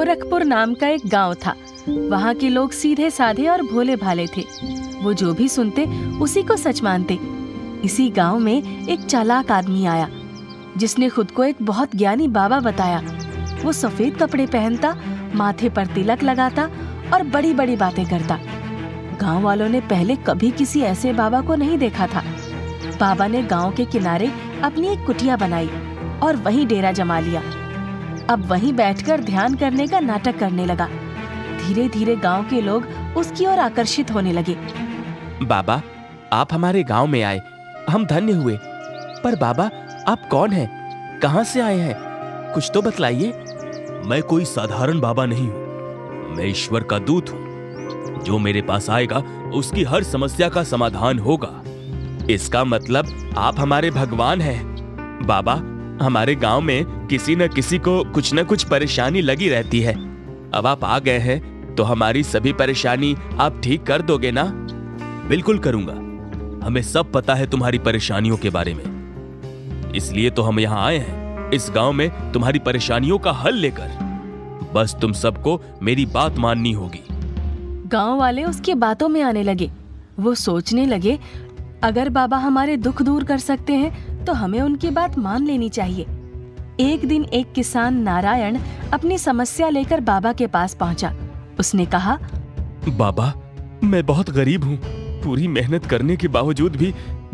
गोरखपुर नाम का एक गांव था। वहाँ के लोग सीधे साधे और भोले भाले थे। वो जो भी सुनते उसी को सच मानते। इसी गांव में एक चालाक आदमी आया जिसने खुद को एक बहुत ज्ञानी बाबा बताया। वो सफेद कपड़े पहनता, माथे पर तिलक लगाता और बड़ी बड़ी बातें करता। गांव वालों ने पहले कभी किसी ऐसे बाबा को नहीं देखा था। बाबा ने गांव के किनारे अपनी एक कुटिया बनाई और वहीं डेरा जमा लिया। अब वहीं बैठकर ध्यान करने का नाटक करने लगा। धीरे धीरे गांव के लोग उसकी ओर आकर्षित होने लगे। बाबा, आप हमारे गांव में आए, हम धन्य हुए। पर बाबा, आप कौन हैं? कहां से आए हैं? कुछ तो बतलाइए। मैं कोई साधारण बाबा नहीं हूं, मैं ईश्वर का दूत हूं। जो मेरे पास आएगा उसकी हर समस्या का समाधान होगा। इसका मतलब आप हमारे भगवान हैं। बाबा, हमारे गांव में किसी न किसी को कुछ न कुछ परेशानी लगी रहती है। अब आप आ गए हैं तो हमारी सभी परेशानी आप ठीक कर दोगे ना? बिल्कुल करूंगा। हमें सब पता है तुम्हारी परेशानियों के बारे में, इसलिए तो हम यहाँ आए हैं, इस गांव में तुम्हारी परेशानियों का हल लेकर। बस तुम सबको मेरी बात माननी होगी। गांव वाले उसकी बातों में आने लगे। वो सोचने लगे, अगर बाबा हमारे दुख दूर कर सकते हैं तो हमें उनकी बात मान लेनी चाहिए। एक दिन एक किसान नारायण अपनी समस्या लेकर बाबा के पास पहुंचा। उसने कहा, बाबा, मैं बहुत गरीब हूँ। पूरी मेहनत करने के बावजूद भी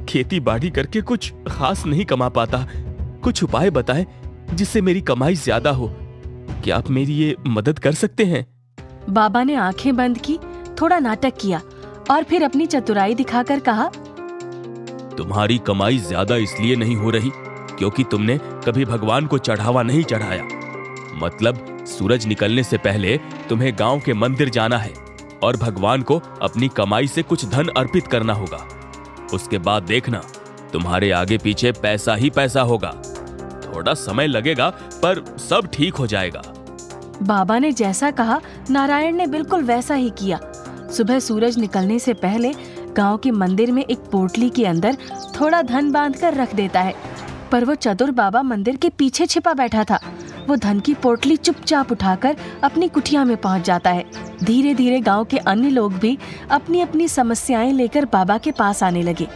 खेती बाड़ी करके कुछ खास नहीं कमा पाता। कुछ उपाय बताएं जिससे मेरी कमाई ज्यादा हो। क्या आप मेरी ये मदद कर सकते हैं? बाबा ने आंखें बंद की, थोड़ा नाटक किया और फिर अपनी चतुराई दिखाकर कहा, तुम्हारी कमाई ज्यादा इसलिए नहीं हो रही क्योंकि तुमने कभी भगवान को चढ़ावा नहीं चढ़ाया। मतलब सूरज निकलने से पहले तुम्हें गांव के मंदिर जाना है और भगवान को अपनी कमाई से कुछ धन अर्पित करना होगा। उसके बाद देखना, तुम्हारे आगे पीछे पैसा ही पैसा होगा। थोड़ा समय लगेगा पर सब ठीक हो जाएगा। बाबा ने जैसा कहा नारायण ने बिल्कुल वैसा ही किया। सुबह सूरज निकलने से पहले गांव के मंदिर में एक पोटली के अंदर थोड़ा धन बांधकर रख देता है। पर वो चतुर बाबा मंदिर के पीछे छिपा बैठा था। वो धन की पोटली चुपचाप उठाकर अपनी कुटिया में पहुंच जाता है। धीरे धीरे गांव के अन्य लोग भी अपनी अपनी समस्याएं लेकर बाबा के पास आने लगे।